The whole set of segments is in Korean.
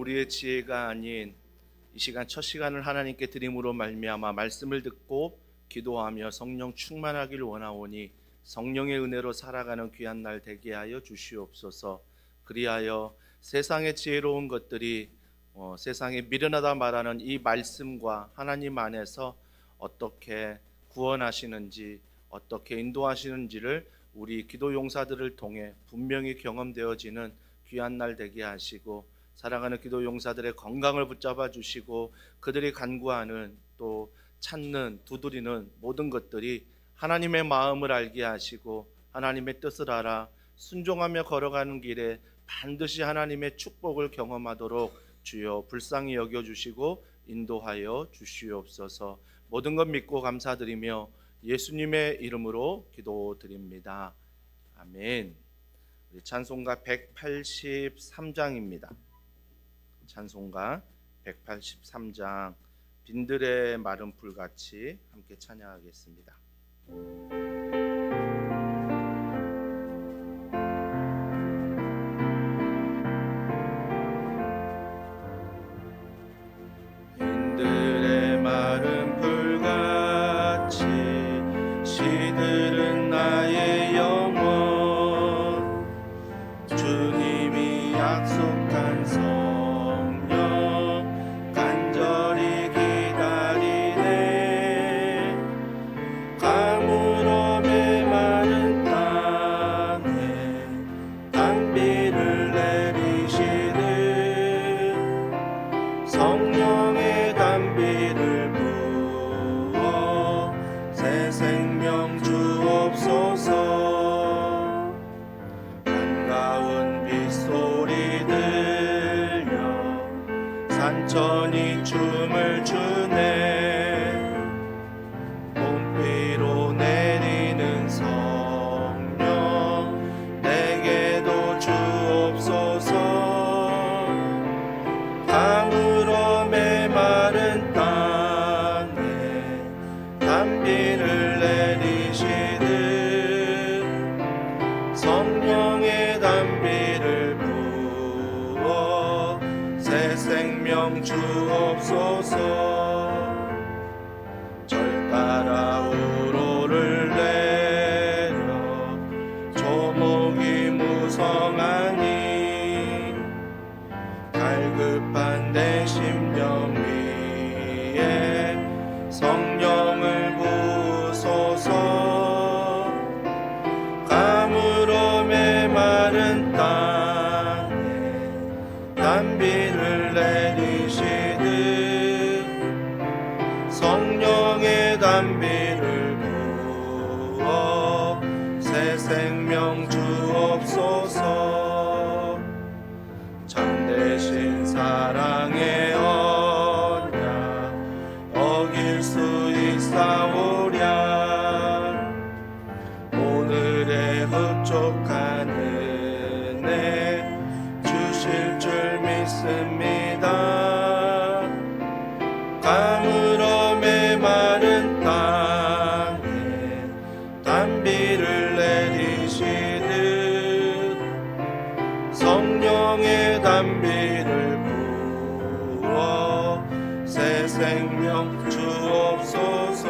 우리의 지혜가 아닌 이 시간 첫 시간을 하나님께 드림으로 말미암아 말씀을 듣고 기도하며 성령 충만하기를 원하오니 성령의 은혜로 살아가는 귀한 날 되게 하여 주시옵소서. 그리하여 세상의 지혜로운 것들이 세상에 미련하다 말하는 이 말씀과 하나님 안에서 어떻게 구원하시는지 어떻게 인도하시는지를 우리 기도 용사들을 통해 분명히 경험되어지는 귀한 날 되게 하시고, 살아가는 기도 용사들의 건강을 붙잡아 주시고, 그들이 간구하는 또 찾는 두드리는 모든 것들이 하나님의 마음을 알게 하시고 하나님의 뜻을 알아 순종하며 걸어가는 길에 반드시 하나님의 축복을 경험하도록 주여 불쌍히 여겨주시고 인도하여 주시옵소서. 모든 것 믿고 감사드리며 예수님의 이름으로 기도드립니다. 아멘. 우리 찬송가 183장입니다. 찬송가 183장 빈들의 마른 풀같이 함께 찬양하겠습니다. 빈들의 마른 풀같이 시들은 나의 영혼, 주님이 약속한 성령 간절히 기다리네. 가물어 메마른 땅에 단비를 내리시듯 성령의 단비를 부어 새 생명 주옵소서. 반가운 빗소리 들려 산천이 춤을 추네. 봄비로 내리는 성령 내게도 주옵소서. 가물어 메마른 땅에 단비를 내리시듯 성령의 단비를 부어 새 생명 주옵소서. 절 따라 우로를 내려 조목이 무성하니 갈급한 내 심령 위에 성령을 부으소서. 가물어 메마른 땅에 단비를 내리시듯 성령의 단비를 부어 새 생명 주옵소서. 참되신 사랑의 언약 어길 수 있사오랴. 오늘의 흡족한 은혜 주실 줄 믿습니다. 가물어 메마른 땅에 단비를 내리시듯 성령의 단비를 부어 새 생명 주옵소서.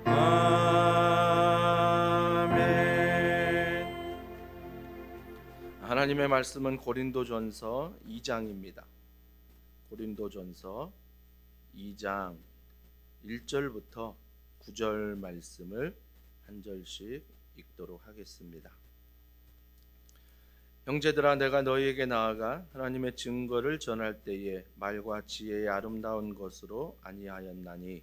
아멘. 하나님의 말씀은 고린도전서 2장입니다. 고린도전서 2장 1절부터 9절 말씀을 한 절씩 읽도록 하겠습니다. 형제들아, 내가 너희에게 나아가 하나님의 증거를 전할 때에 말과 지혜의 아름다운 것으로 아니하였나니,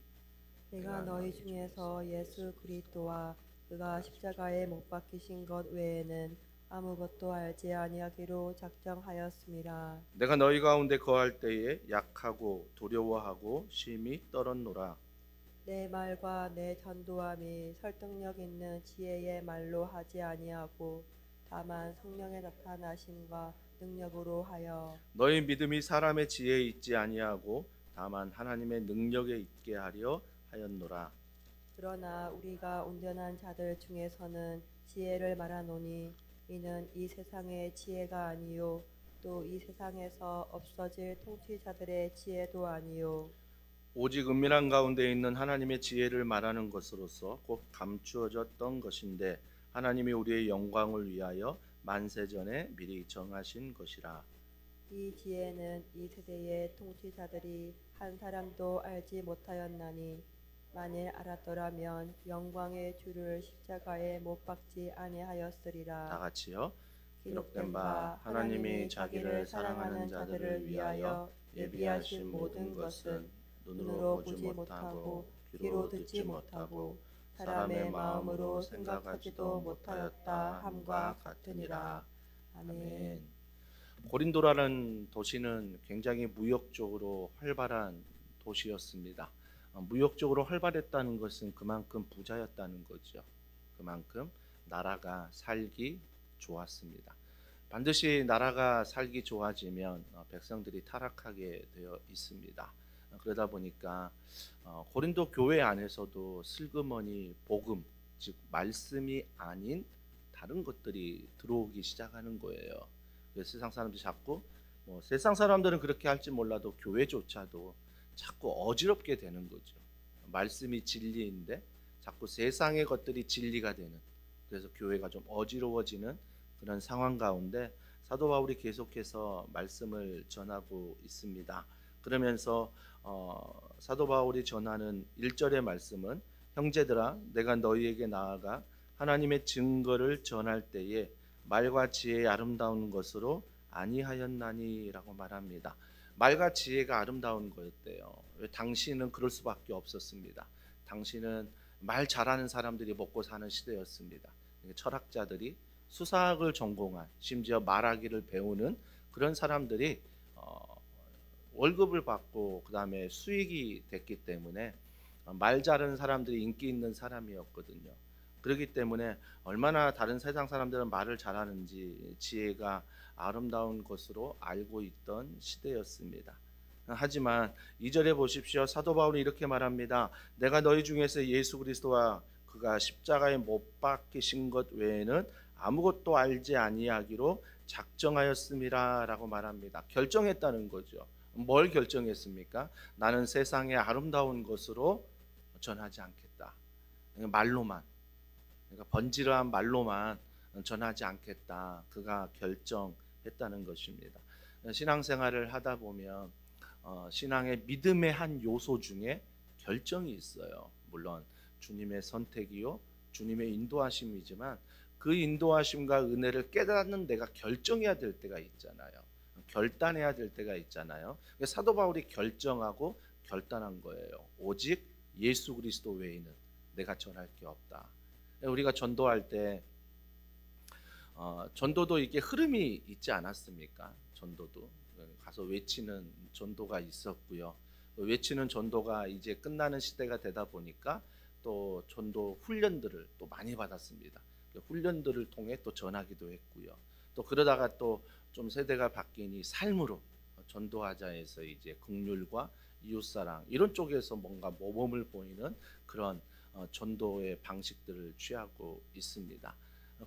내가 너희 중에서 예수 그리스도와 그가 십자가에 못 박히신 것 외에는 아무것도 알지 아니하기로 작정하였음이라. 내가 너희 가운데 거할 때에 약하고 두려워하고 심히 떨었노라. 내 말과 내 전도함이 설득력 있는 지혜의 말로 하지 아니하고 다만 성령의 나타나심과 능력으로 하여 너희 믿음이 사람의 지혜에 있지 아니하고 다만 하나님의 능력에 있게 하려 하였노라. 그러나 우리가 온전한 자들 중에서는 지혜를 말하노니 이는 이 세상의 지혜가 아니요 또 이 세상에서 없어질 통치자들의 지혜도 아니요 오직 은밀한 가운데 있는 하나님의 지혜를 말하는 것으로서 곧 감추어졌던 것인데 하나님이 우리의 영광을 위하여 만세전에 미리 정하신 것이라. 이 지혜는 이 세대의 통치자들이 한 사람도 알지 못하였나니 만일 알았더라면 영광의 주를 십자가에 못 박지 다 아니하였으리라. 같이요. 기록된 바 하나님이 자기를 사랑하는 자들을 위하여 예비하신 모든 것은 눈으로 보지 못하고 귀로 듣지 못하고 사람의 마음으로 생각하지도 못하였다 함과 같으니라. 아멘. 고린도라는 도시는 굉장히 무역적으로 활발한 도시였습니다. 무역적으로 활발했다는 것은 그만큼 부자였다는 거죠. 그만큼 나라가 살기 좋았습니다. 반드시 나라가 살기 좋아지면 백성들이 타락하게 되어 있습니다. 그러다 보니까 고린도 교회 안에서도 슬그머니 복음, 즉 말씀이 아닌 다른 것들이 들어오기 시작하는 거예요. 그래서 세상 사람들이 자꾸 세상 사람들은 그렇게 할지 몰라도 교회조차도 자꾸 어지럽게 되는 거죠. 말씀이 진리인데 자꾸 세상의 것들이 진리가 되는, 그래서 교회가 좀 어지러워지는 그런 상황 가운데 사도 바울이 계속해서 말씀을 전하고 있습니다. 그러면서 사도 바울이 전하는 1절의 말씀은 형제들아 내가 너희에게 나아가 하나님의 증거를 전할 때에 말과 지혜의 아름다운 것으로 아니하였나니라고 말합니다. 말과 지혜가 아름다운 거였대요. 왜? 당시는 그럴 수밖에 없었습니다. 당시는 말 잘하는 사람들이 먹고 사는 시대였습니다. 철학자들이 수사학을 전공한, 심지어 말하기를 배우는 그런 사람들이 월급을 받고 그 다음에 수익이 됐기 때문에 말 잘하는 사람들이 인기 있는 사람이었거든요. 그렇기 때문에 얼마나 다른 세상 사람들은 말을 잘하는지 지혜가 아름다운 것으로 알고 있던 시대였습니다. 하지만 2절에 보십시오. 사도 바울이 이렇게 말합니다. 내가 너희 중에서 예수 그리스도와 그가 십자가에 못 박히신 것 외에는 아무것도 알지 아니하기로 작정하였음이라 라고 말합니다. 결정했다는 거죠. 뭘 결정했습니까? 나는 세상의 아름다운 것으로 전하지 않겠다. 말로만, 그러니까 번지르한 말로만 전하지 않겠다. 그가 결정했다는 것입니다. 신앙생활을 하다 보면 신앙의 믿음의 한 요소 중에 결정이 있어요. 물론 주님의 선택이요, 주님의 인도하심이지만 그 인도하심과 은혜를 깨닫는 내가 결정해야 될 때가 있잖아요. 결단해야 될 때가 있잖아요. 사도 바울이 결정하고 결단한 거예요. 오직 예수 그리스도 외에는 내가 전할 게 없다. 우리가 전도할 때 전도도 이게 흐름이 있지 않았습니까? 전도도 가서 외치는 전도가 있었고요. 외치는 전도가 이제 끝나는 시대가 되다 보니까 또 전도 훈련들을 또 많이 받았습니다. 훈련들을 통해 또 전하기도 했고요. 또 그러다가 또 좀 세대가 바뀌니 삶으로 전도하자 해서 이제 긍휼과 이웃사랑 이런 쪽에서 뭔가 모범을 보이는 그런 전도의 방식들을 취하고 있습니다.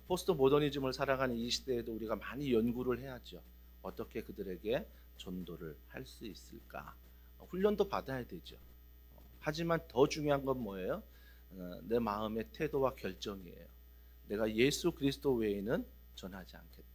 포스트 모더니즘을 살아가는 이 시대에도 우리가 많이 연구를 해야죠. 어떻게 그들에게 전도를 할 수 있을까? 훈련도 받아야 되죠. 하지만 더 중요한 건 뭐예요? 내 마음의 태도와 결정이에요. 내가 예수 그리스도 외에는 전하지 않겠다.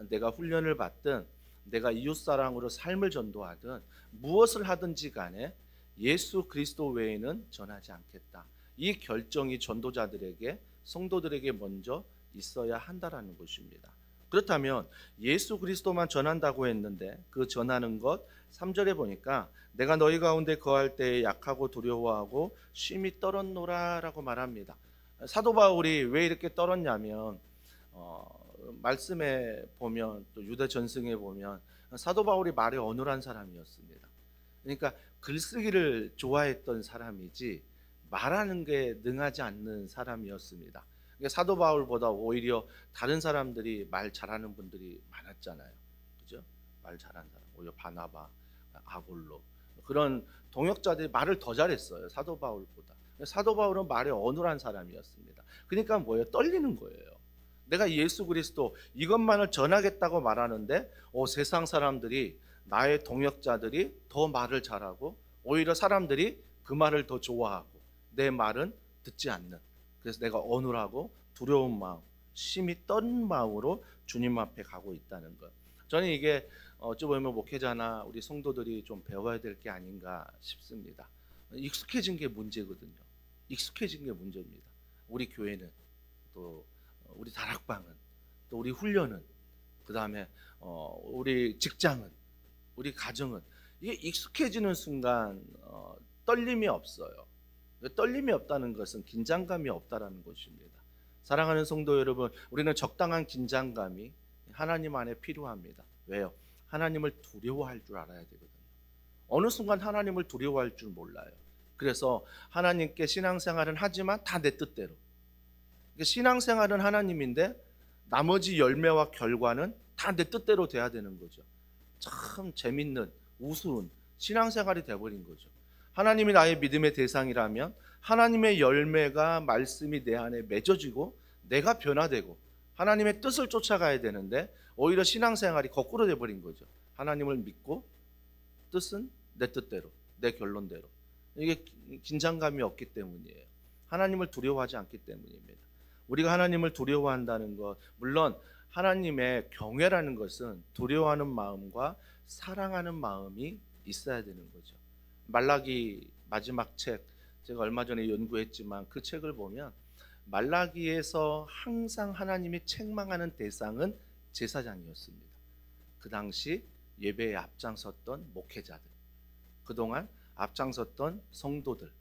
내가 훈련을 받든 내가 이웃사랑으로 삶을 전도하든 무엇을 하든지 간에 예수 그리스도 외에는 전하지 않겠다. 이 결정이 전도자들에게, 성도들에게 먼저 있어야 한다라는 것입니다. 그렇다면 예수 그리스도만 전한다고 했는데 그 전하는 것 3절에 보니까 내가 너희 가운데 거할 때에 약하고 두려워하고 쉼이 떨었노라 라고 말합니다. 사도 바울이 왜 이렇게 떨었냐면 말씀에 보면 또 유대 전승에 보면 사도 바울이 말에 어눌한 사람이었습니다. 그러니까 글쓰기를 좋아했던 사람이지 말하는 게 능하지 않는 사람이었습니다. 그러니까 사도 바울보다 오히려 다른 사람들이 말 잘하는 분들이 많았잖아요. 그죠? 말 잘하는 사람, 오히려 바나바, 아골로 그런 동역자들이 말을 더 잘했어요. 사도 바울보다. 사도 바울은 말에 어눌한 사람이었습니다. 그러니까 뭐예요? 떨리는 거예요. 내가 예수 그리스도 이것만을 전하겠다고 말하는데 세상 사람들이, 나의 동역자들이 더 말을 잘하고 오히려 사람들이 그 말을 더 좋아하고 내 말은 듣지 않는, 그래서 내가 어눌하고 두려운 마음, 심히 떨은 마음으로 주님 앞에 가고 있다는 것. 저는 이게 어찌 보면 목회자나 우리 성도들이 좀 배워야 될 게 아닌가 싶습니다. 익숙해진 게 문제거든요. 익숙해진 게 문제입니다. 우리 교회는, 또 우리 다락방은, 또 우리 훈련은, 그 다음에 우리 직장은, 우리 가정은, 이게 익숙해지는 순간 떨림이 없어요. 떨림이 없다는 것은 긴장감이 없다라는 것입니다. 사랑하는 성도 여러분, 우리는 적당한 긴장감이 하나님 안에 필요합니다. 왜요? 하나님을 두려워할 줄 알아야 되거든요. 어느 순간 하나님을 두려워할 줄 몰라요. 그래서 하나님께 신앙생활은 하지만 다 내 뜻대로. 신앙생활은 하나님인데 나머지 열매와 결과는 다 내 뜻대로 돼야 되는 거죠. 참 재밌는, 우스운 신앙생활이 돼버린 거죠. 하나님이 나의 믿음의 대상이라면 하나님의 열매가, 말씀이 내 안에 맺어지고 내가 변화되고 하나님의 뜻을 쫓아가야 되는데 오히려 신앙생활이 거꾸로 돼버린 거죠. 하나님을 믿고 뜻은 내 뜻대로, 내 결론대로. 이게 긴장감이 없기 때문이에요. 하나님을 두려워하지 않기 때문입니다. 우리가 하나님을 두려워한다는 것, 물론 하나님의 경외라는 것은 두려워하는 마음과 사랑하는 마음이 있어야 되는 거죠. 말라기 마지막 책, 제가 얼마 전에 연구했지만 그 책을 보면 말라기에서 항상 하나님이 책망하는 대상은 제사장이었습니다. 그 당시 예배에 앞장섰던 목회자들, 그동안 앞장섰던 성도들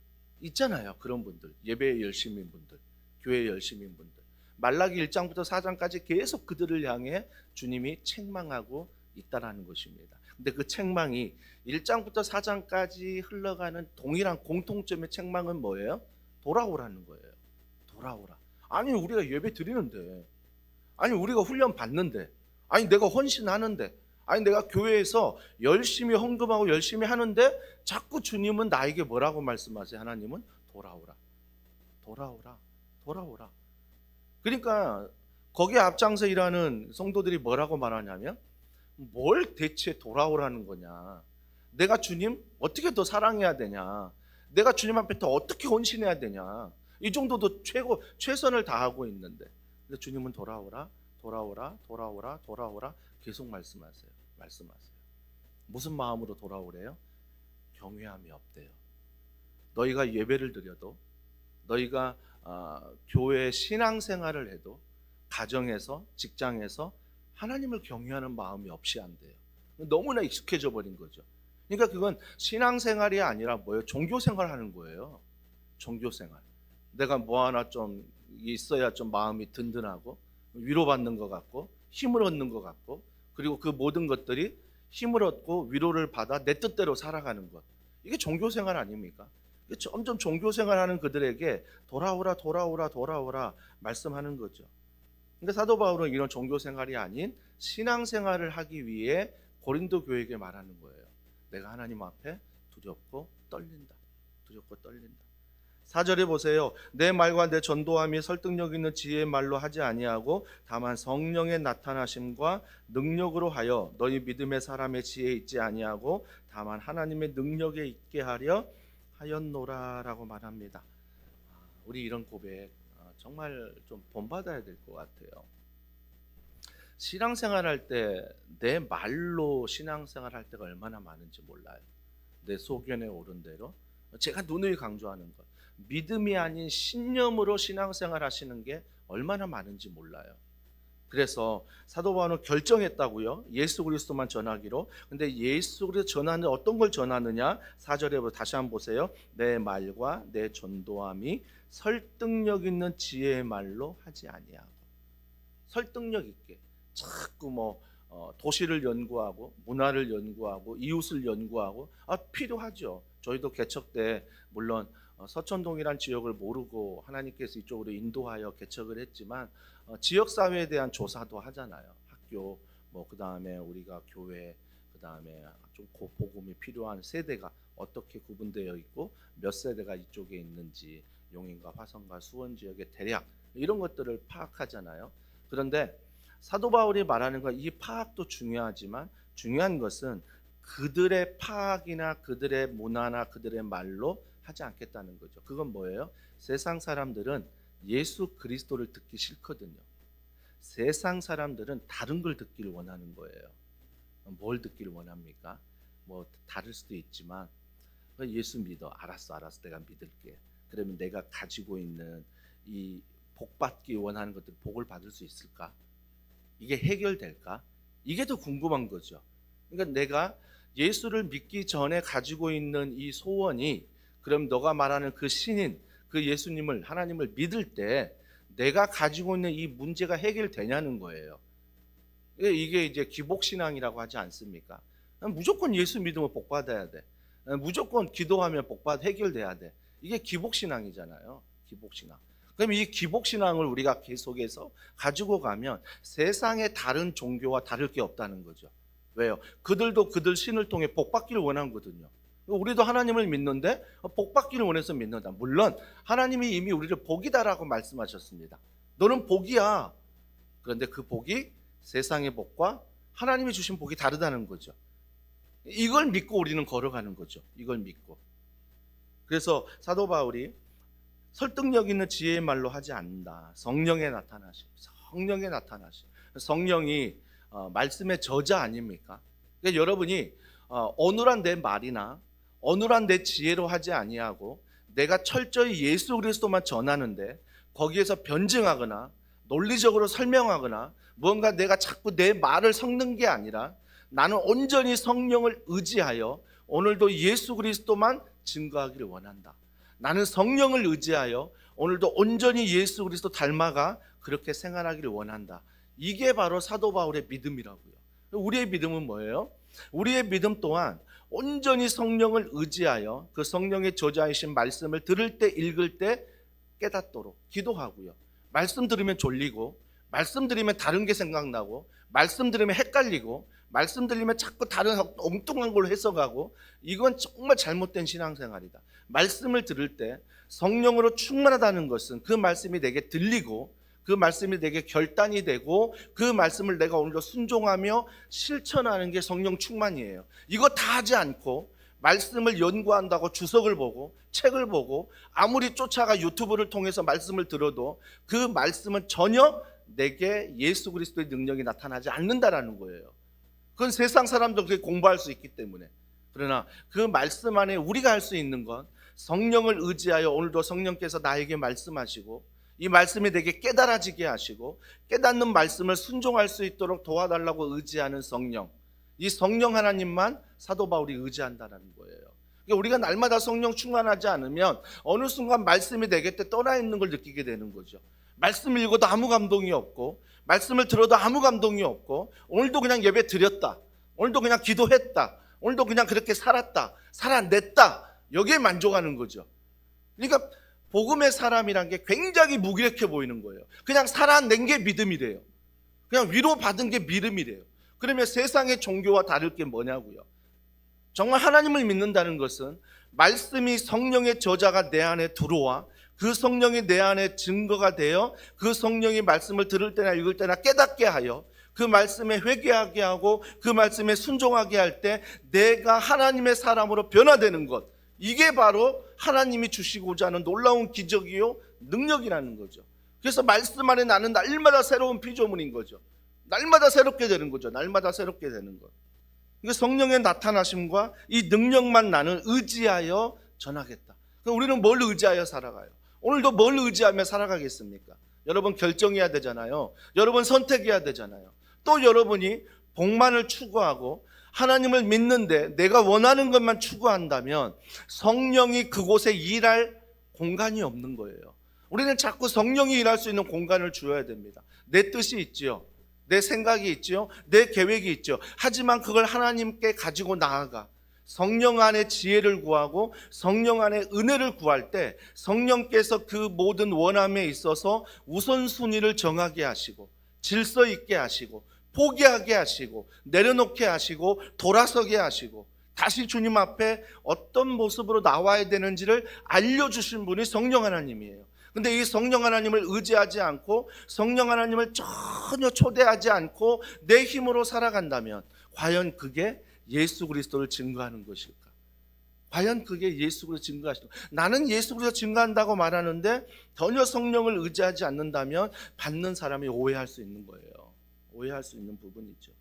있잖아요. 그런 분들, 예배에 열심인 분들, 교회에 열심인 분들, 말라기 1장부터 4장까지 계속 그들을 향해 주님이 책망하고 있다라는 것입니다. 근데 그 책망이 1장부터 4장까지 흘러가는 동일한 공통점의 책망은 뭐예요? 돌아오라는 거예요. 돌아오라. 아니 우리가 예배 드리는데, 아니 우리가 훈련 받는데, 아니 내가 헌신하는데, 아니 내가 교회에서 열심히 헌금하고 열심히 하는데 자꾸 주님은 나에게 뭐라고 말씀하세요? 하나님은 돌아오라, 돌아오라, 돌아오라. 그러니까 거기에 앞장서 일하는 성도들이 뭐라고 말하냐면, 뭘 대체 돌아오라는 거냐, 내가 주님 어떻게 더 사랑해야 되냐, 내가 주님 앞에 더 어떻게 헌신해야 되냐, 이 정도도 최선을 다하고 있는데, 근데 주님은 돌아오라, 돌아오라, 돌아오라, 돌아오라 계속 말씀하세요. 무슨 마음으로 돌아오래요? 경외함이 없대요. 너희가 예배를 드려도, 너희가 교회 신앙생활을 해도, 가정에서, 직장에서 하나님을 경외하는 마음이 없이 안 돼요. 너무나 익숙해져 버린 거죠. 그러니까 그건 신앙생활이 아니라 뭐예요? 종교생활 하는 거예요. 종교생활. 내가 뭐 하나 좀 있어야 좀 마음이 든든하고 위로받는 것 같고 힘을 얻는 것 같고, 그리고 그 모든 것들이 힘을 얻고 위로를 받아 내 뜻대로 살아가는 것. 이게 종교생활 아닙니까? 점점 종교생활하는 그들에게 돌아오라, 돌아오라, 돌아오라 말씀하는 거죠. 근데 사도 바울은 이런 종교생활이 아닌 신앙생활을 하기 위해 고린도 교회에게 말하는 거예요. 내가 하나님 앞에 두렵고 떨린다. 두렵고 떨린다. 4절에 보세요. 내 말과 내 전도함이 설득력 있는 지혜의 말로 하지 아니하고 다만 성령의 나타나심과 능력으로 하여 너희 믿음의 사람의 지혜에 있지 아니하고 다만 하나님의 능력에 있게 하려 하였노라라고 말합니다. 우리 이런 고백 정말 좀 본받아야 될 것 같아요. 신앙생활할 때 내 말로 신앙생활할 때가 얼마나 많은지 몰라요. 내 소견에 오른 대로 제가 누누이 강조하는 것, 믿음이 아닌 신념으로 신앙생활 하시는 게 얼마나 많은지 몰라요. 그래서 사도 바울은 결정했다고요. 예수 그리스도만 전하기로. 근데 예수 그리스도 전하는 어떤 걸 전하느냐? 4절에 다시 한번 보세요. 내 말과 내 전도함이 설득력 있는 지혜의 말로 하지 아니하고. 설득력 있게 자꾸 도시를 연구하고 문화를 연구하고 이웃을 연구하고 필요하죠. 저희도 개척 때 물론 서천동이란 지역을 모르고 하나님께서 이쪽으로 인도하여 개척을 했지만 지역사회에 대한 조사도 하잖아요. 학교, 그 다음에 우리가 교회, 그 다음에 좀 복음이 필요한 세대가 어떻게 구분되어 있고 몇 세대가 이쪽에 있는지, 용인과 화성과 수원 지역의 대략 이런 것들을 파악하잖아요. 그런데 사도 바울이 말하는 건 이 파악도 중요하지만 중요한 것은 그들의 파악이나 그들의 문화나 그들의 말로 하지 않겠다는 거죠. 그건 뭐예요? 세상 사람들은 예수 그리스도를 듣기 싫거든요. 세상 사람들은 다른 걸 듣기를 원하는 거예요. 뭘 듣기를 원합니까? 뭐 다를 수도 있지만 예수 믿어. 알았어 내가 믿을게. 그러면 내가 가지고 있는 이 복받기 원하는 것들 복을 받을 수 있을까? 이게 해결될까? 이게 더 궁금한 거죠. 그러니까 내가 예수를 믿기 전에 가지고 있는 이 소원이 그럼 너가 말하는 그 신인 그 예수님을 하나님을 믿을 때 내가 가지고 있는 이 문제가 해결되냐는 거예요. 이게 이제 기복신앙이라고 하지 않습니까? 무조건 예수 믿으면 복 받아야 돼. 무조건 기도하면 해결돼야 돼. 이게 기복신앙이잖아요. 기복신앙. 그럼 이 기복신앙을 우리가 계속해서 가지고 가면 세상의 다른 종교와 다를 게 없다는 거죠. 왜요? 그들도 그들 신을 통해 복 받기를 원하거든요. 우리도 하나님을 믿는데 복 받기를 원해서 믿는다. 물론 하나님이 이미 우리를 복이다라고 말씀하셨습니다. 너는 복이야. 그런데 그 복이 세상의 복과 하나님이 주신 복이 다르다는 거죠. 이걸 믿고 우리는 걸어가는 거죠. 이걸 믿고. 그래서 사도 바울이 설득력 있는 지혜의 말로 하지 않는다. 성령의 나타나심. 성령이 말씀의 저자 아닙니까? 그러니까 여러분이 어눌한 내 말이나 어눌한 내 지혜로 하지 아니하고 내가 철저히 예수 그리스도만 전하는데 거기에서 변증하거나 논리적으로 설명하거나 무언가 내가 자꾸 내 말을 섞는 게 아니라 나는 온전히 성령을 의지하여 오늘도 예수 그리스도만 증거하기를 원한다. 나는 성령을 의지하여 오늘도 온전히 예수 그리스도 닮아가 그렇게 생활하기를 원한다. 이게 바로 사도 바울의 믿음이라고요. 우리의 믿음은 뭐예요? 우리의 믿음 또한 온전히 성령을 의지하여 그 성령의 저자이신 말씀을 들을 때 읽을 때 깨닫도록 기도하고요. 말씀 들으면 졸리고 말씀 들으면 다른 게 생각나고 말씀 들으면 헷갈리고 말씀 들으면 자꾸 다른 엉뚱한 걸로 해석하고 이건 정말 잘못된 신앙생활이다. 말씀을 들을 때 성령으로 충만하다는 것은 그 말씀이 내게 들리고 그 말씀이 내게 결단이 되고 그 말씀을 내가 오늘도 순종하며 실천하는 게 성령 충만이에요. 이거 다 하지 않고 말씀을 연구한다고 주석을 보고 책을 보고 아무리 쫓아가 유튜브를 통해서 말씀을 들어도 그 말씀은 전혀 내게 예수 그리스도의 능력이 나타나지 않는다라는 거예요. 그건 세상 사람도 그렇게 공부할 수 있기 때문에. 그러나 그 말씀 안에 우리가 할 수 있는 건 성령을 의지하여 오늘도 성령께서 나에게 말씀하시고 이 말씀이 내게 깨달아지게 하시고 깨닫는 말씀을 순종할 수 있도록 도와달라고 의지하는 성령. 이 성령 하나님만 사도 바울이 의지한다는 거예요. 그러니까 우리가 날마다 성령 충만하지 않으면 어느 순간 말씀이 내게 떠나 있는 걸 느끼게 되는 거죠. 말씀을 읽어도 아무 감동이 없고 말씀을 들어도 아무 감동이 없고 오늘도 그냥 예배 드렸다. 오늘도 그냥 기도했다. 오늘도 그냥 그렇게 살았다. 살아냈다. 여기에 만족하는 거죠. 그러니까 복음의 사람이란 게 굉장히 무기력해 보이는 거예요. 그냥 살아낸 게 믿음이래요. 그냥 위로받은 게 믿음이래요. 그러면 세상의 종교와 다를 게 뭐냐고요. 정말 하나님을 믿는다는 것은 말씀이 성령의 저자가 내 안에 들어와 그 성령이 내 안에 증거가 되어 그 성령이 말씀을 들을 때나 읽을 때나 깨닫게 하여 그 말씀에 회개하게 하고 그 말씀에 순종하게 할 때 내가 하나님의 사람으로 변화되는 것, 이게 바로 하나님이 주시고자 하는 놀라운 기적이요 능력이라는 거죠. 그래서 말씀 안에 나는 날마다 새로운 피조물인 거죠. 날마다 새롭게 되는 거죠. 날마다 새롭게 되는 것. 이게 성령의 나타나심과 이 능력만 나는 의지하여 전하겠다. 그럼 우리는 뭘 의지하여 살아가요? 오늘도 뭘 의지하며 살아가겠습니까? 여러분 결정해야 되잖아요. 여러분 선택해야 되잖아요. 또 여러분이 복만을 추구하고 하나님을 믿는데 내가 원하는 것만 추구한다면 성령이 그곳에 일할 공간이 없는 거예요. 우리는 자꾸 성령이 일할 수 있는 공간을 주어야 됩니다. 내 뜻이 있지요. 내 생각이 있지요. 내 계획이 있죠. 하지만 그걸 하나님께 가지고 나아가 성령 안에 지혜를 구하고 성령 안에 은혜를 구할 때 성령께서 그 모든 원함에 있어서 우선순위를 정하게 하시고 질서 있게 하시고 포기하게 하시고 내려놓게 하시고 돌아서게 하시고 다시 주님 앞에 어떤 모습으로 나와야 되는지를 알려주신 분이 성령 하나님이에요. 근데 이 성령 하나님을 의지하지 않고 성령 하나님을 전혀 초대하지 않고 내 힘으로 살아간다면 과연 그게 예수 그리스도를 증거하는 것일까? 과연 그게 예수 그리스도 증거하시는, 나는 예수 그리스도 증거한다고 말하는데 전혀 성령을 의지하지 않는다면 받는 사람이 오해할 수 있는 거예요. 오해할 수 있는 부분이죠.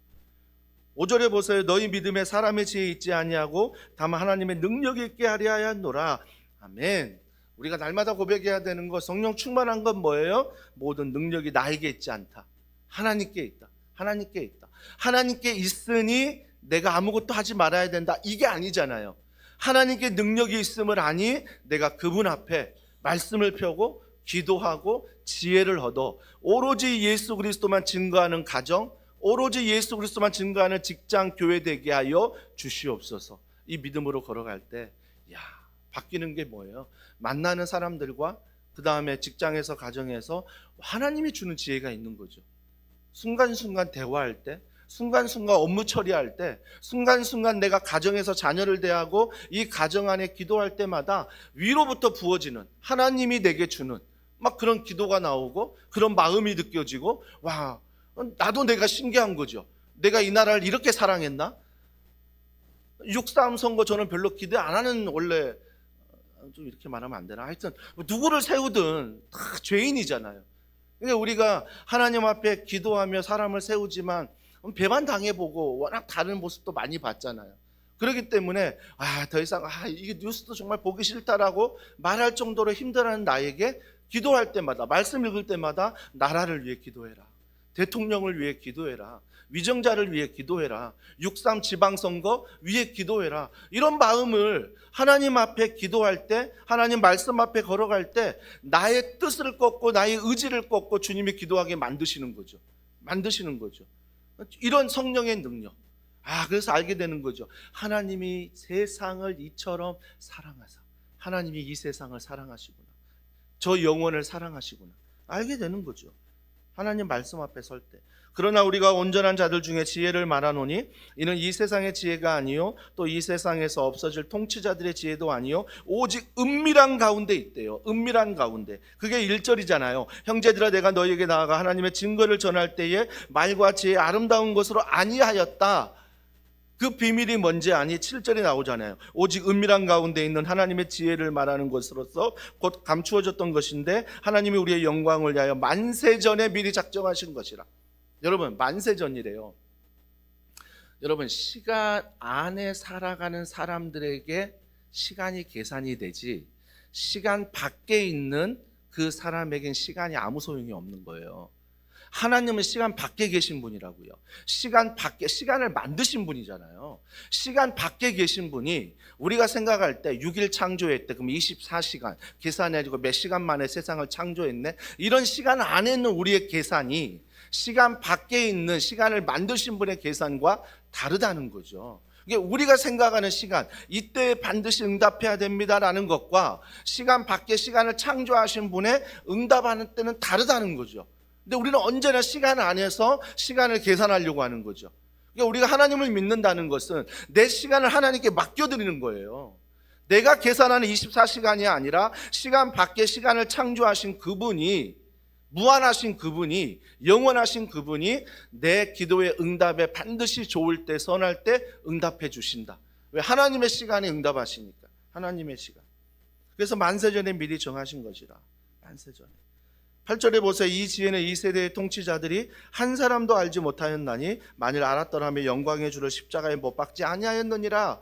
5절에 보세요. 너희 믿음에 사람의 지혜 있지 아니하고 다만 하나님의 능력이 있게 하려 하였노라. 아멘. 우리가 날마다 고백해야 되는 거, 성령 충만한 건 뭐예요? 모든 능력이 나에게 있지 않다. 하나님께 있다. 하나님께 있다. 하나님께 있으니 내가 아무것도 하지 말아야 된다. 이게 아니잖아요. 하나님께 능력이 있음을 아니 내가 그분 앞에 말씀을 펴고 기도하고 지혜를 얻어 오로지 예수 그리스도만 증거하는 가정, 오로지 예수 그리스도만 증거하는 직장, 교회 되게 하여 주시옵소서. 이 믿음으로 걸어갈 때 바뀌는 게 뭐예요? 만나는 사람들과 그 다음에 직장에서 가정에서 하나님이 주는 지혜가 있는 거죠. 순간순간 대화할 때, 순간순간 업무 처리할 때, 순간순간 내가 가정에서 자녀를 대하고 이 가정 안에 기도할 때마다 위로부터 부어지는, 하나님이 내게 주는 막 그런 기도가 나오고 그런 마음이 느껴지고, 와, 나도 내가 신기한 거죠. 내가 이 나라를 이렇게 사랑했나? 6.3 선거 저는 별로 기대 안 하는, 원래 좀 이렇게 말하면 안 되나? 하여튼 누구를 세우든 다 죄인이잖아요. 그러니까 우리가 하나님 앞에 기도하며 사람을 세우지만 배만 당해보고 워낙 다른 모습도 많이 봤잖아요. 그렇기 때문에 더 이상 이게 뉴스도 정말 보기 싫다라고 말할 정도로 힘들어하는 나에게 기도할 때마다, 말씀 읽을 때마다 나라를 위해 기도해라, 대통령을 위해 기도해라, 위정자를 위해 기도해라, 6.3 지방선거 위해 기도해라, 이런 마음을 하나님 앞에 기도할 때, 하나님 말씀 앞에 걸어갈 때 나의 뜻을 꺾고 나의 의지를 꺾고 주님이 기도하게 만드시는 거죠. 만드시는 거죠. 이런 성령의 능력. 그래서 알게 되는 거죠. 하나님이 세상을 이처럼 사랑하사, 하나님이 이 세상을 사랑하시구나, 저 영혼을 사랑하시구나, 알게 되는 거죠. 하나님 말씀 앞에 설 때. 그러나 우리가 온전한 자들 중에 지혜를 말하노니 이는 이 세상의 지혜가 아니요 또 이 세상에서 없어질 통치자들의 지혜도 아니요 오직 은밀한 가운데 있대요. 은밀한 가운데. 그게 1절이잖아요. 형제들아 내가 너희에게 나아가 하나님의 증거를 전할 때에 말과 지혜 아름다운 것으로 아니하였다. 그 비밀이 뭔지 아니? 7절에 나오잖아요. 오직 은밀한 가운데 있는 하나님의 지혜를 말하는 것으로서 곧 감추어졌던 것인데 하나님이 우리의 영광을 위하여 만세전에 미리 작정하신 것이라. 여러분, 만세전이래요. 여러분, 시간 안에 살아가는 사람들에게 시간이 계산이 되지, 시간 밖에 있는 그 사람에겐 시간이 아무 소용이 없는 거예요. 하나님은 시간 밖에 계신 분이라고요. 시간 밖에, 시간을 만드신 분이잖아요. 시간 밖에 계신 분이 우리가 생각할 때 6일 창조했대. 그럼 24시간 계산해가지고 몇 시간 만에 세상을 창조했네. 이런 시간 안에 있는 우리의 계산이 시간 밖에 있는 시간을 만드신 분의 계산과 다르다는 거죠. 이게 우리가 생각하는 시간, 이때 반드시 응답해야 됩니다라는 것과 시간 밖에 시간을 창조하신 분의 응답하는 때는 다르다는 거죠. 근데 우리는 언제나 시간 안에서 시간을 계산하려고 하는 거죠. 그러니까 우리가 하나님을 믿는다는 것은 내 시간을 하나님께 맡겨드리는 거예요. 내가 계산하는 24시간이 아니라 시간 밖에 시간을 창조하신 그분이, 무한하신 그분이, 영원하신 그분이 내 기도의 응답에 반드시 좋을 때, 선할 때 응답해 주신다. 왜? 하나님의 시간에 응답하시니까. 하나님의 시간. 그래서 만세전에 미리 정하신 것이라. 만세전에. 8절에 보세요. 이 지혜는 이 세대의 통치자들이 한 사람도 알지 못하였나니 만일 알았더라면 영광의 주를 십자가에 못 박지 아니하였느니라.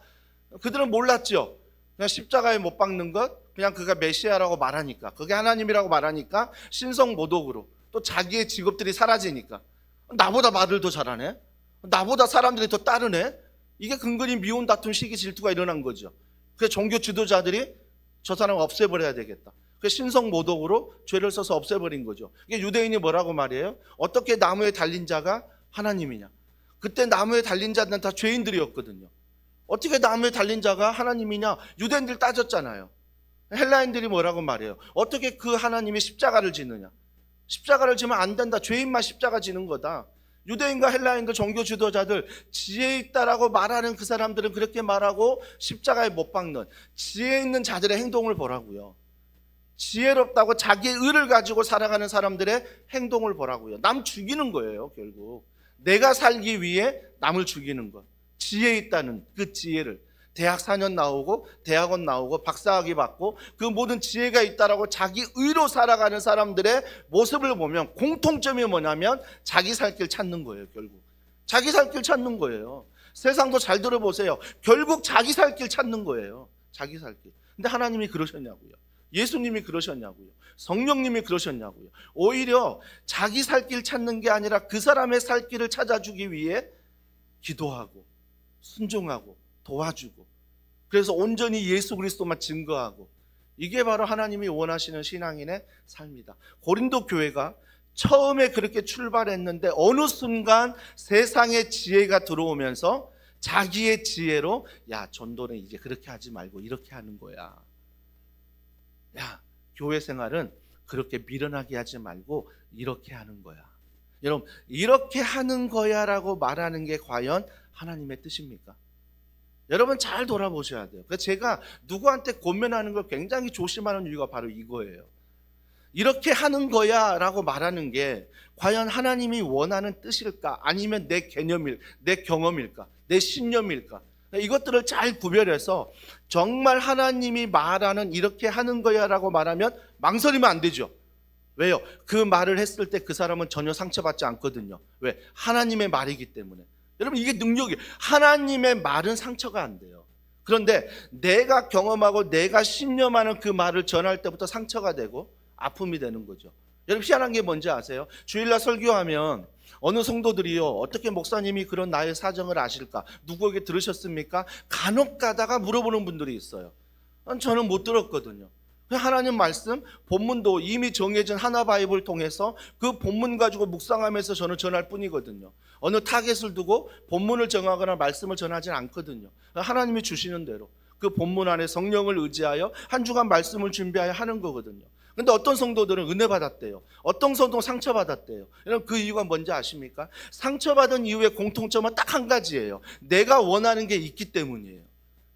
그들은 몰랐죠. 그냥 십자가에 못 박는 것, 그냥 그가 메시아라고 말하니까, 그게 하나님이라고 말하니까 신성모독으로, 또 자기의 직업들이 사라지니까 나보다 말을 더 잘하네, 나보다 사람들이 더 따르네, 이게 근근히 미움, 다툼, 시기, 질투가 일어난 거죠. 그래서 종교 지도자들이 저 사람을 없애버려야 되겠다. 그래서 신성모독으로 죄를 써서 없애버린 거죠. 이게 유대인이 뭐라고 말해요? 어떻게 나무에 달린 자가 하나님이냐? 그때 나무에 달린 자들은 다 죄인들이었거든요. 어떻게 나무에 달린 자가 하나님이냐? 유대인들 따졌잖아요. 헬라인들이 뭐라고 말해요? 어떻게 그 하나님이 십자가를 지느냐? 십자가를 지면 안 된다. 죄인만 십자가 지는 거다. 유대인과 헬라인들, 종교 지도자들, 지혜 있다라고 말하는 그 사람들은 그렇게 말하고 십자가에 못 박는 지혜 있는 자들의 행동을 보라고요. 지혜롭다고 자기의 의를 가지고 살아가는 사람들의 행동을 보라고요. 남 죽이는 거예요. 결국 내가 살기 위해 남을 죽이는 것. 지혜 있다는 그 지혜를, 대학 4년 나오고 대학원 나오고 박사학위 받고 그 모든 지혜가 있다라고 자기 의로 살아가는 사람들의 모습을 보면 공통점이 뭐냐면 자기 살 길 찾는 거예요. 결국 자기 살 길 찾는 거예요. 세상도 잘 들어보세요. 결국 자기 살 길 찾는 거예요. 자기 살 길. 근데 하나님이 그러셨냐고요? 예수님이 그러셨냐고요? 성령님이 그러셨냐고요? 오히려 자기 살 길 찾는 게 아니라 그 사람의 살 길을 찾아주기 위해 기도하고 순종하고 도와주고, 그래서 온전히 예수 그리스도만 증거하고, 이게 바로 하나님이 원하시는 신앙인의 삶이다. 고린도 교회가 처음에 그렇게 출발했는데 어느 순간 세상의 지혜가 들어오면서 자기의 지혜로, 야, 전도는 이제 그렇게 하지 말고 이렇게 하는 거야. 야, 교회 생활은 그렇게 미련하게 하지 말고 이렇게 하는 거야. 여러분, 이렇게 하는 거야 라고 말하는 게 과연 하나님의 뜻입니까? 여러분 잘 돌아보셔야 돼요. 그래서 제가 누구한테 권면하는 걸 굉장히 조심하는 이유가 바로 이거예요. 이렇게 하는 거야 라고 말하는 게 과연 하나님이 원하는 뜻일까? 아니면 내 개념일, 내 경험일까? 내 신념일까? 이것들을 잘 구별해서 정말 하나님이 말하는 이렇게 하는 거야 라고 말하면 망설이면 안 되죠. 왜요? 그 말을 했을 때 그 사람은 전혀 상처받지 않거든요. 왜? 하나님의 말이기 때문에. 여러분, 이게 능력이에요. 하나님의 말은 상처가 안 돼요. 그런데 내가 경험하고 내가 신념하는 그 말을 전할 때부터 상처가 되고 아픔이 되는 거죠. 여러분, 희한한 게 뭔지 아세요? 주일날 설교하면 어느 성도들이요, 어떻게 목사님이 그런 나의 사정을 아실까? 누구에게 들으셨습니까? 간혹 가다가 물어보는 분들이 있어요. 저는 못 들었거든요. 하나님 말씀, 본문도 이미 정해진 하나 바이블을 통해서 그 본문 가지고 묵상하면서 저는 전할 뿐이거든요. 어느 타겟을 두고 본문을 정하거나 말씀을 전하지는 않거든요. 하나님이 주시는 대로 그 본문 안에 성령을 의지하여 한 주간 말씀을 준비하여 하는 거거든요. 근데 어떤 성도들은 은혜 받았대요. 어떤 성도는 상처 받았대요. 여러분, 그 이유가 뭔지 아십니까? 상처받은 이유의 공통점은 딱 한 가지예요. 내가 원하는 게 있기 때문이에요.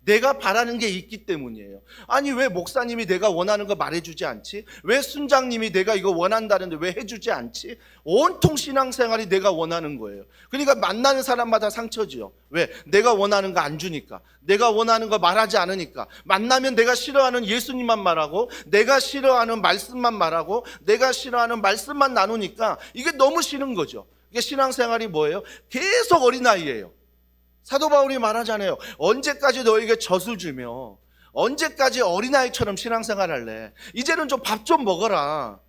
내가 바라는 게 있기 때문이에요. 아니, 왜 목사님이 내가 원하는 거 말해주지 않지? 왜 순장님이 내가 이거 원한다는데 왜 해주지 않지? 온통 신앙생활이 내가 원하는 거예요. 그러니까 만나는 사람마다 상처지요. 왜? 내가 원하는 거 안 주니까, 내가 원하는 거 말하지 않으니까. 만나면 내가 싫어하는 예수님만 말하고, 내가 싫어하는 말씀만 말하고, 내가 싫어하는 말씀만 나누니까 이게 너무 싫은 거죠. 이게 신앙생활이 뭐예요? 계속 어린아이예요. 사도 바울이 말하잖아요. 언제까지 너에게 젖을 주며 언제까지 어린아이처럼 신앙생활 할래? 이제는 좀 밥 좀 먹어라.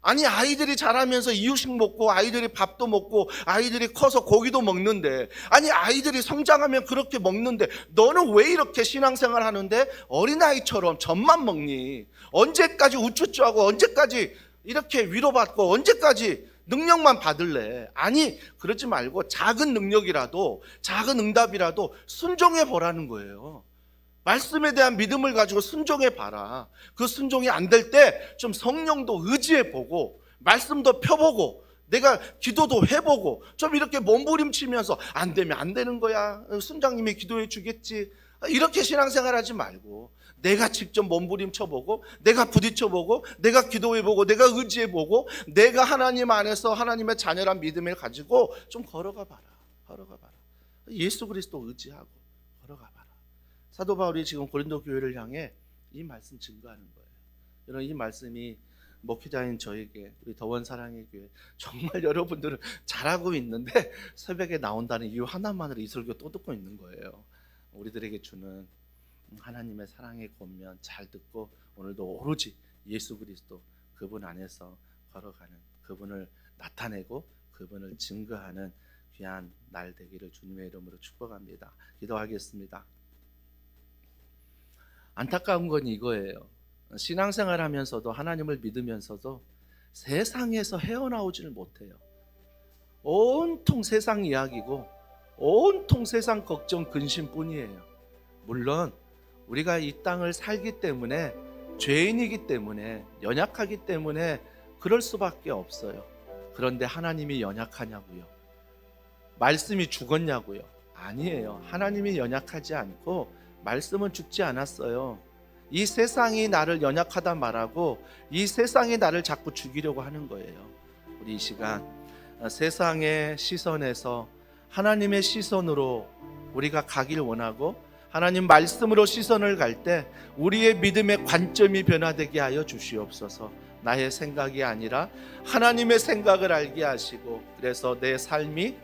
아니, 아이들이 자라면서 이유식 먹고 아이들이 밥도 먹고 아이들이 커서 고기도 먹는데, 아니, 아이들이 성장하면 그렇게 먹는데 너는 왜 이렇게 신앙생활 하는데 어린아이처럼 젖만 먹니? 언제까지 우쭈쭈하고 언제까지 이렇게 위로받고 언제까지 능력만 받을래? 아니, 그러지 말고 작은 능력이라도, 작은 응답이라도 순종해 보라는 거예요. 말씀에 대한 믿음을 가지고 순종해 봐라. 그 순종이 안 될 때 좀 성령도 의지해 보고, 말씀도 펴보고, 내가 기도도 해보고, 좀 이렇게 몸부림치면서 안 되면 안 되는 거야, 순장님이 기도해 주겠지, 이렇게 신앙생활 하지 말고 내가 직접 몸부림쳐보고, 내가 부딪혀보고, 내가 기도해보고, 내가 의지해보고, 내가 하나님 안에서 하나님의 자녀란 믿음을 가지고 좀 걸어가 봐라. 예수 그리스도 의지하고 걸어가 봐라. 사도 바울이 지금 고린도 교회를 향해 이 말씀 증거하는 거예요. 여러분, 이 말씀이 목회자인 저에게, 우리 더원 사랑의 교회, 정말 여러분들은 잘하고 있는데 새벽에 나온다는 이유 하나만으로 이 설교 또 듣고 있는 거예요. 우리들에게 주는 하나님의 사랑의 권면 잘 듣고 오늘도 오로지 예수 그리스도, 그분 안에서 걸어가는, 그분을 나타내고 그분을 증거하는 귀한 날 되기를 주님의 이름으로 축복합니다. 기도하겠습니다. 안타까운 건 이거예요. 신앙생활 하면서도, 하나님을 믿으면서도 세상에서 헤어나오지를 못해요. 온통 세상 이야기고 온통 세상 걱정, 근심뿐이에요. 물론 우리가 이 땅을 살기 때문에, 죄인이기 때문에, 연약하기 때문에 그럴 수밖에 없어요. 그런데 하나님이 연약하냐고요? 말씀이 죽었냐고요? 아니에요. 하나님이 연약하지 않고 말씀은 죽지 않았어요. 이 세상이 나를 연약하다 말하고 이 세상이 나를 자꾸 죽이려고 하는 거예요. 우리 이 시간 세상의 시선에서 하나님의 시선으로 우리가 가길 원하고 하나님 말씀으로 시선을 갈 때 우리의 믿음의 관점이 변화되게 하여 주시옵소서. 나의 생각이 아니라 하나님의 생각을 알게 하시고, 그래서 내 삶이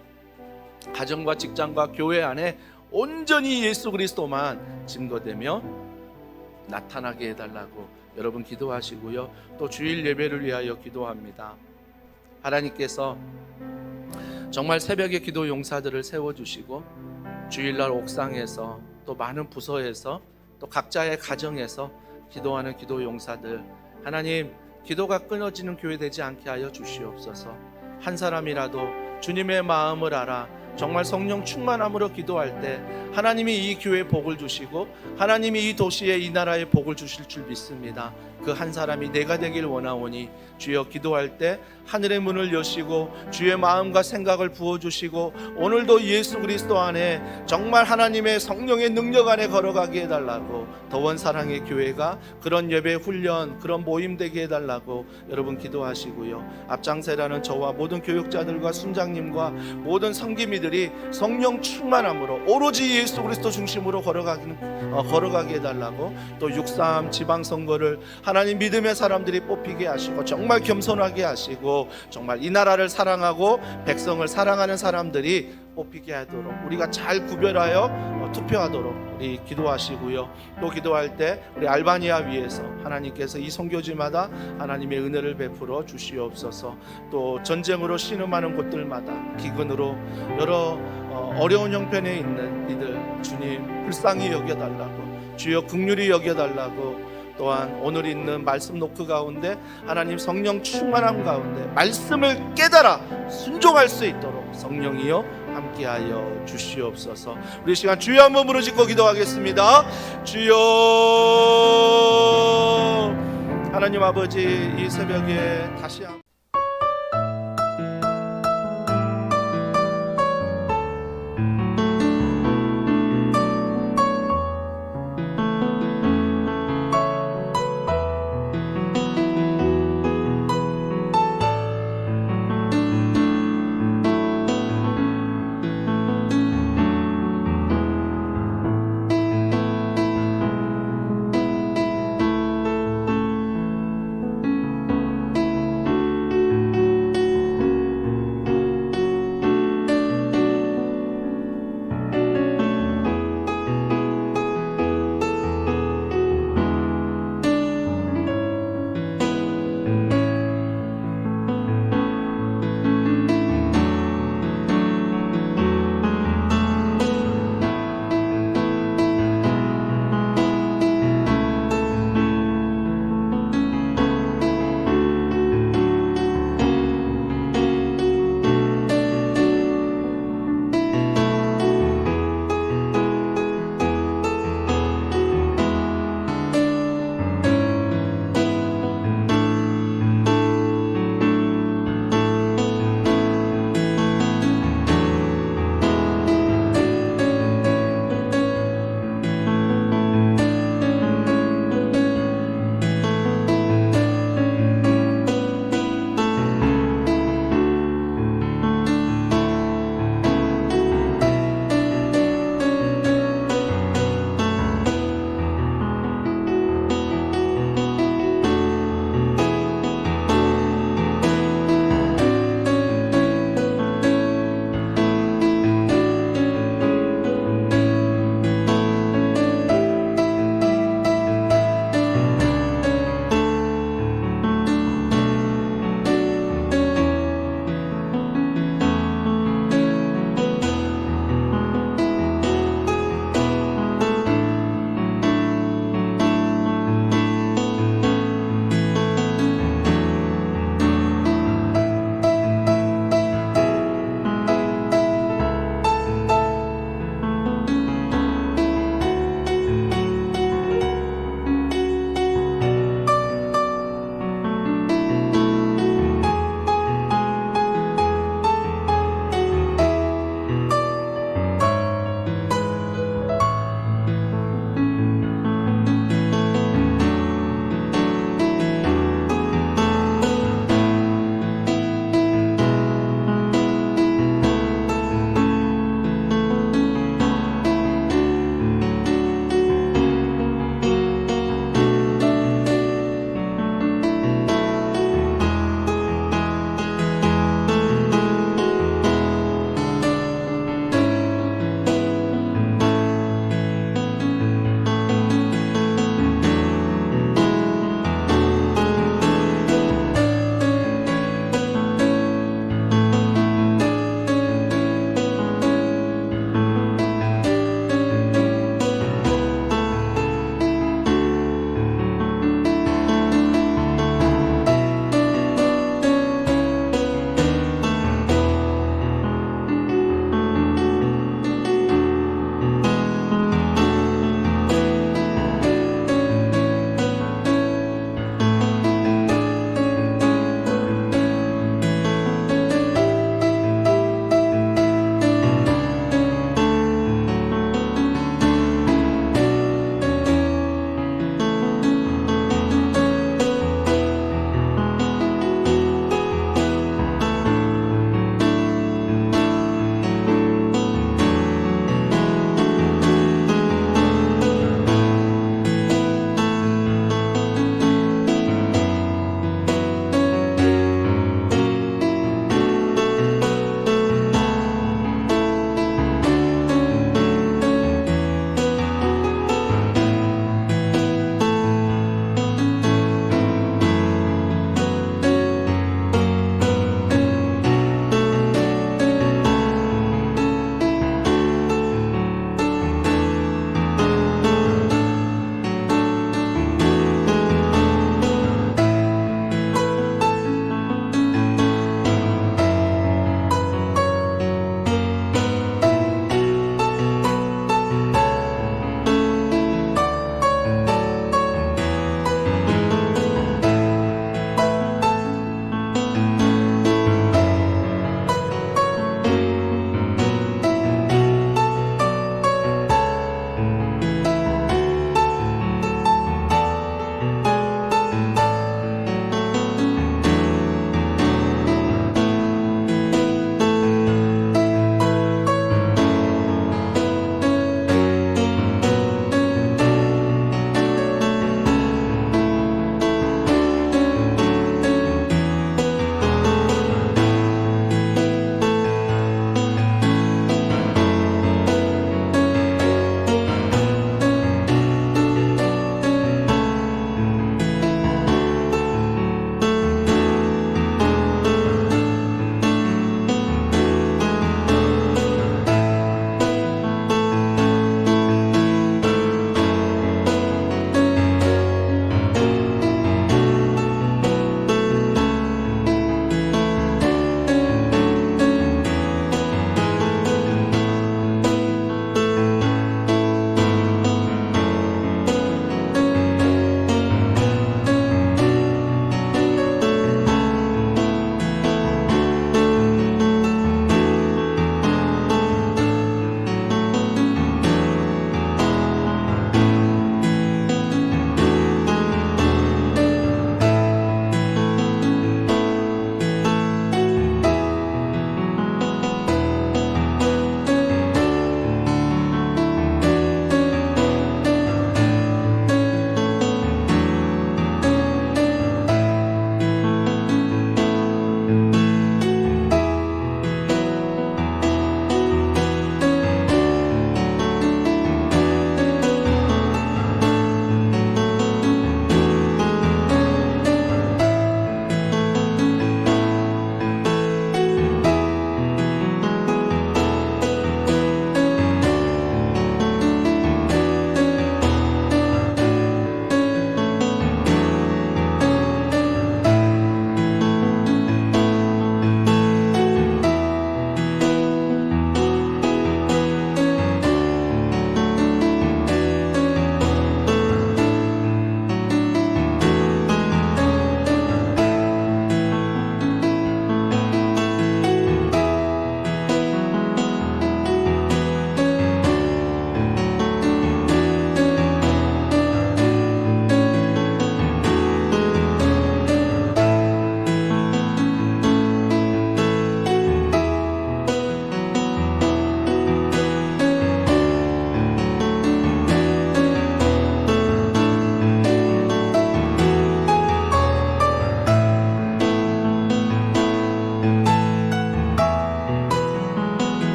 가정과 직장과 교회 안에 온전히 예수 그리스도만 증거되며 나타나게 해달라고 여러분 기도하시고요. 또 주일 예배를 위하여 기도합니다. 하나님께서 정말 새벽에 기도 용사들을 세워주시고 주일날 옥상에서 또 많은 부서에서 또 각자의 가정에서 기도하는 기도 용사들, 하나님 기도가 끊어지는 교회 되지 않게 하여 주시옵소서. 한 사람이라도 주님의 마음을 알아 정말 성령 충만함으로 기도할 때 하나님이 이 교회에 복을 주시고 하나님이 이 도시에 이 나라에 복을 주실 줄 믿습니다. 그 한 사람이 내가 되길 원하오니 주여, 기도할 때 하늘의 문을 여시고 주의 마음과 생각을 부어주시고 오늘도 예수 그리스도 안에 정말 하나님의 성령의 능력 안에 걸어가게 해달라고, 더원 사랑의 교회가 그런 예배 훈련 그런 모임 되게 해달라고 여러분 기도하시고요. 앞장세라는 저와 모든 교육자들과 순장님과 모든 성기미들이 성령 충만함으로 오로지 예수 그리스도 중심으로 걸어가게 해달라고, 또 6.3 지방선거를 하나님 믿음의 사람들이 뽑히게 하시고 정말 겸손하게 하시고 정말 이 나라를 사랑하고 백성을 사랑하는 사람들이 뽑히게 하도록 우리가 잘 구별하여 투표하도록 우리 기도하시고요. 또 기도할 때 우리 알바니아 위에서 하나님께서 이 선교지마다 하나님의 은혜를 베풀어 주시옵소서. 또 전쟁으로 신음하는 곳들마다 기근으로 여러 어려운 형편에 있는 이들 주님 불쌍히 여겨달라고, 주여 긍휼히 여겨달라고, 또한 오늘 있는 말씀 노크 가운데 하나님 성령 충만함 가운데 말씀을 깨달아 순종할 수 있도록 성령이여 함께하여 주시옵소서. 우리 시간 주여 한 번 부르짖고 기도하겠습니다. 주여, 하나님 아버지, 이 새벽에 다시 한번